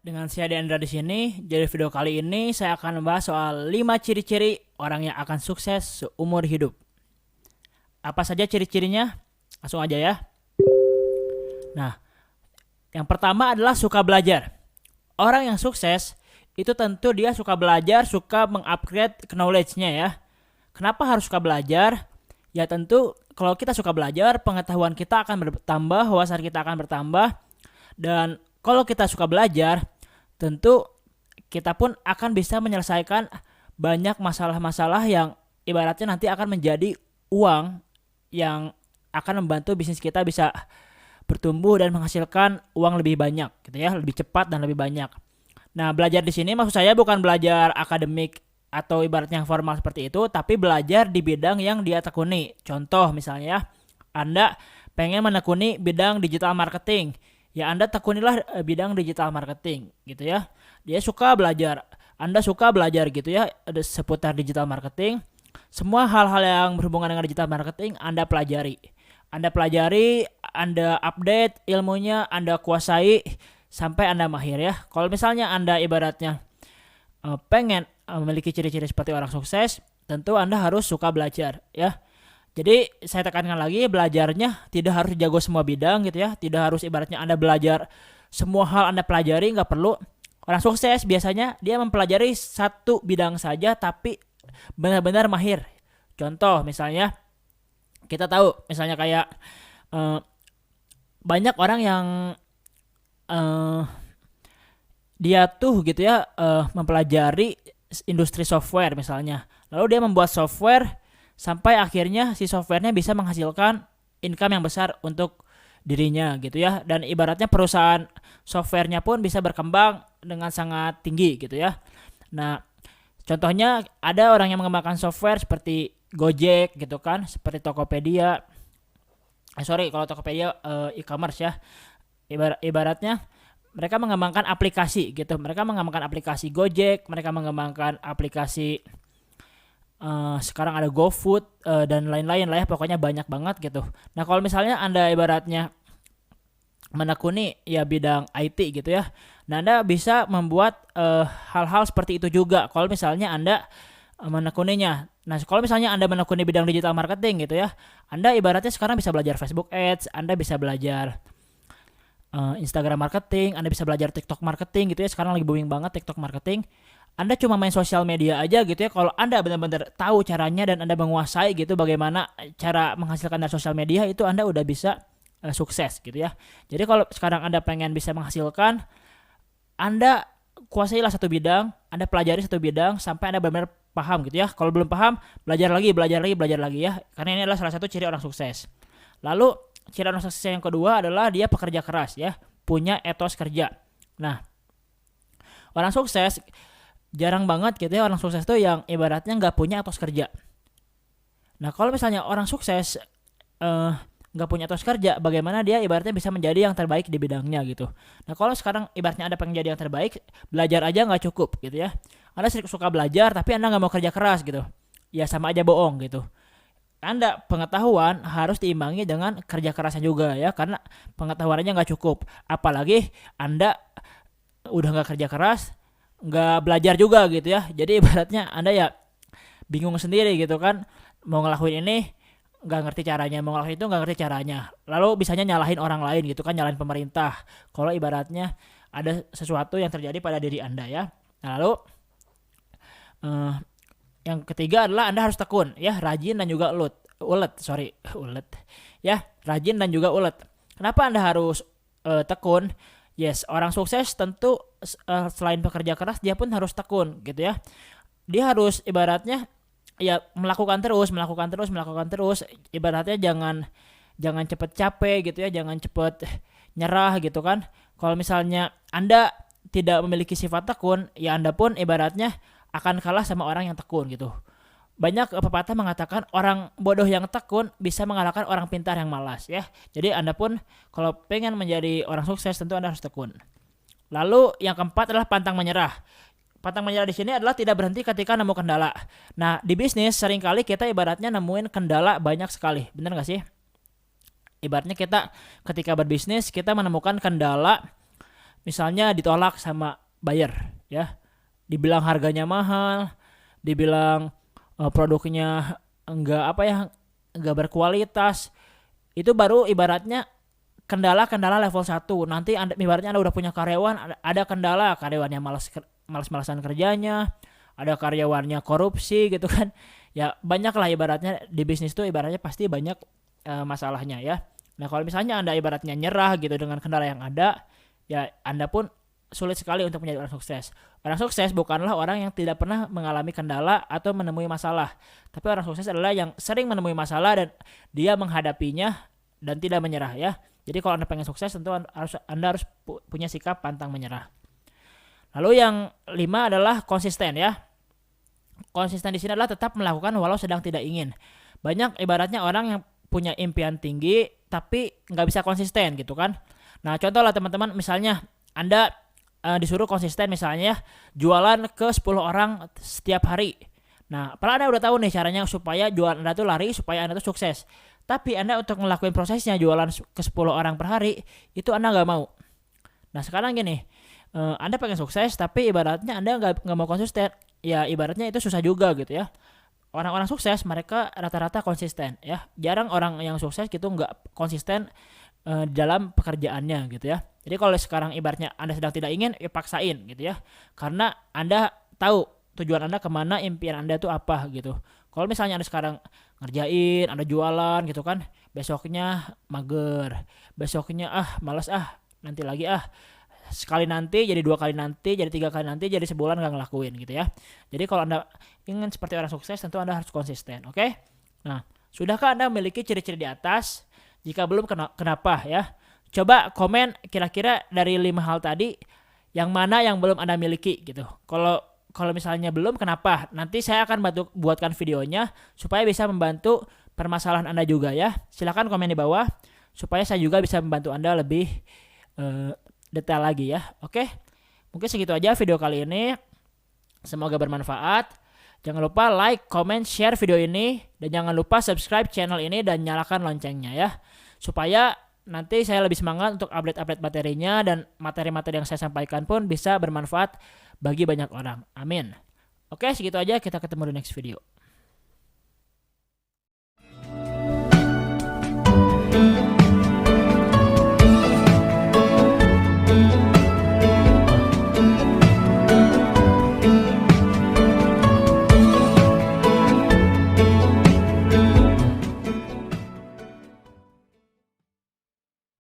Dengan saya Deandra di sini. Jadi video kali ini saya akan membahas soal 5 ciri-ciri orang yang akan sukses seumur hidup. Apa saja ciri-cirinya? Langsung aja ya. Nah, yang pertama adalah suka belajar. Orang yang sukses itu tentu dia suka belajar, suka mengupgrade knowledge-nya ya. Kenapa harus suka belajar? Ya tentu kalau kita suka belajar, pengetahuan kita akan bertambah, wawasan kita akan bertambah. Dan kalau kita suka belajar, tentu kita pun akan bisa menyelesaikan banyak masalah-masalah yang ibaratnya nanti akan menjadi uang yang akan membantu bisnis kita bisa bertumbuh dan menghasilkan uang lebih banyak gitu ya, lebih cepat dan lebih banyak. Nah, belajar di sini maksud saya bukan belajar akademik atau ibaratnya yang formal seperti itu, tapi belajar di bidang yang dia tekuni. Contoh misalnya, Anda pengen menekuni bidang digital marketing, ya Anda tekunilah bidang digital marketing gitu ya. Dia suka belajar, Anda suka belajar gitu ya, ada seputar digital marketing. Semua hal-hal yang berhubungan dengan digital marketing Anda pelajari. Anda update ilmunya, Anda kuasai sampai Anda mahir ya. Kalau misalnya Anda ibaratnya pengen memiliki ciri-ciri seperti orang sukses, tentu Anda harus suka belajar ya. Jadi saya tekankan lagi, belajarnya tidak harus jago semua bidang gitu ya. Tidak harus ibaratnya Anda belajar semua hal Anda pelajari, nggak perlu. Orang sukses biasanya dia mempelajari satu bidang saja tapi benar-benar mahir. Contoh misalnya kita tahu misalnya kayak banyak orang yang eh, dia tuh gitu ya mempelajari industri software misalnya. Lalu dia membuat software sampai akhirnya si softwarenya bisa menghasilkan income yang besar untuk dirinya gitu ya, dan ibaratnya perusahaan softwarenya pun bisa berkembang dengan sangat tinggi gitu ya. Nah, contohnya ada orang yang mengembangkan software seperti Gojek gitu kan, seperti Tokopedia. Kalau Tokopedia e-commerce ya. Ibaratnya mereka mengembangkan aplikasi gitu. Mereka mengembangkan aplikasi Gojek, mereka mengembangkan aplikasi sekarang ada GoFood dan lain-lain lah ya, pokoknya banyak banget gitu. Nah, kalau misalnya Anda ibaratnya menekuni ya bidang IT gitu ya, nah Anda bisa membuat hal-hal seperti itu juga kalau misalnya Anda menekuninya. Nah, kalau misalnya Anda menekuni bidang digital marketing gitu ya, Anda ibaratnya sekarang bisa belajar Facebook Ads, Anda bisa belajar Instagram marketing, Anda bisa belajar TikTok marketing gitu ya. Sekarang lagi booming banget TikTok marketing. Anda cuma main sosial media aja gitu ya. Kalau Anda benar-benar tahu caranya dan Anda menguasai gitu bagaimana cara menghasilkan dari sosial media, itu Anda udah bisa sukses gitu ya. Jadi kalau sekarang Anda pengen bisa menghasilkan, Anda kuasailah satu bidang, Anda pelajari satu bidang sampai Anda benar-benar paham gitu ya. Kalau belum paham, belajar lagi ya. Karena ini adalah salah satu ciri orang sukses. Lalu ciri orang sukses yang kedua adalah dia pekerja keras ya, punya etos kerja. Nah, orang sukses jarang banget gitu ya, orang sukses tuh yang ibaratnya nggak punya etos kerja. Nah, kalau misalnya orang sukses nggak punya etos kerja, bagaimana dia ibaratnya bisa menjadi yang terbaik di bidangnya gitu. Nah, kalau sekarang ibaratnya Anda pengen jadi yang terbaik, belajar aja nggak cukup gitu ya. Anda suka belajar tapi Anda nggak mau kerja keras gitu, ya sama aja bohong gitu. Anda pengetahuan harus diimbangi dengan kerja kerasnya juga ya, karena pengetahuannya nggak cukup. Apalagi Anda udah nggak kerja keras, nggak belajar juga gitu ya. Jadi ibaratnya Anda ya bingung sendiri gitu kan, mau ngelakuin ini nggak ngerti caranya, mau ngelakuin itu nggak ngerti caranya. Lalu bisanya nyalahin orang lain gitu kan, nyalahin pemerintah. Kalau ibaratnya ada sesuatu yang terjadi pada diri Anda ya. Nah, lalu eh, yang ketiga adalah Anda harus tekun ya, rajin dan juga ulet ya, rajin dan juga ulet. Kenapa Anda harus tekun? Yes, orang sukses tentu selain pekerja keras dia pun harus tekun gitu ya. Dia harus ibaratnya ya melakukan terus. Ibaratnya jangan cepet capek gitu ya, jangan cepet nyerah gitu kan. Kalau misalnya Anda tidak memiliki sifat tekun, ya Anda pun ibaratnya akan kalah sama orang yang tekun gitu. Banyak pepatah mengatakan orang bodoh yang tekun bisa mengalahkan orang pintar yang malas ya. Jadi Anda pun kalau pengen menjadi orang sukses tentu Anda harus tekun. Lalu yang keempat adalah pantang menyerah. Pantang menyerah di sini adalah tidak berhenti ketika nemu kendala. Nah, di bisnis seringkali kita ibaratnya nemuin kendala banyak sekali. Bener gak sih? Ibaratnya kita ketika berbisnis kita menemukan kendala misalnya ditolak sama buyer ya, dibilang harganya mahal, dibilang produknya enggak berkualitas, itu baru ibaratnya kendala-kendala level 1. Nanti ibaratnya Anda udah punya karyawan, ada kendala, karyawannya malas-malasan kerjanya, ada karyawannya korupsi gitu kan. Ya banyak lah ibaratnya di bisnis tuh ibaratnya pasti banyak masalahnya ya. Nah kalau misalnya Anda ibaratnya nyerah gitu dengan kendala yang ada, ya Anda pun sulit sekali untuk menjadi orang sukses. Orang sukses bukanlah orang yang tidak pernah mengalami kendala atau menemui masalah. Tapi orang sukses adalah yang sering menemui masalah dan dia menghadapinya dan tidak menyerah ya. Jadi kalau Anda pengen sukses tentu Anda harus punya sikap pantang menyerah. Lalu yang 5 adalah konsisten ya. Konsisten di sini adalah tetap melakukan walau sedang tidak ingin. Banyak ibaratnya orang yang punya impian tinggi tapi nggak bisa konsisten gitu kan. Nah contoh lah teman-teman, misalnya Anda disuruh konsisten misalnya jualan ke 10 orang setiap hari. Nah padahal Anda udah tahu nih caranya supaya jualan Anda tuh lari, supaya Anda tuh sukses. Tapi Anda untuk ngelakuin prosesnya jualan ke 10 orang per hari, itu Anda nggak mau. Nah sekarang gini, Anda pengen sukses tapi ibaratnya Anda nggak mau konsisten. Ya ibaratnya itu susah juga gitu ya. Orang-orang sukses mereka rata-rata konsisten ya. Jarang orang yang sukses gitu nggak konsisten dalam pekerjaannya gitu ya. Jadi kalau sekarang ibaratnya Anda sedang tidak ingin, ya paksain gitu ya. Karena Anda tahu tujuan Anda kemana, impian Anda itu apa gitu. Kalau misalnya Anda sekarang ngerjain, Anda jualan gitu kan, besoknya mager, besoknya malas nanti lagi sekali nanti, jadi 2 kali nanti, jadi 3 kali nanti, jadi sebulan nggak ngelakuin gitu ya. Jadi kalau Anda ingin seperti orang sukses, tentu Anda harus konsisten, oke? Nah, sudahkah Anda memiliki ciri-ciri di atas? Jika belum, kenapa ya? Coba komen kira-kira dari 5 hal tadi, yang mana yang belum Anda miliki gitu. Kalau misalnya belum, kenapa? Nanti saya akan buatkan videonya supaya bisa membantu permasalahan Anda juga ya. Silakan komen di bawah supaya saya juga bisa membantu Anda lebih detail lagi ya. Oke. Mungkin segitu aja video kali ini. Semoga bermanfaat. Jangan lupa like, comment, share video ini, dan jangan lupa subscribe channel ini dan nyalakan loncengnya ya. Supaya nanti saya lebih semangat untuk update-update materinya dan materi-materi yang saya sampaikan pun bisa bermanfaat bagi banyak orang. Amin. Oke, segitu aja, kita ketemu di next video.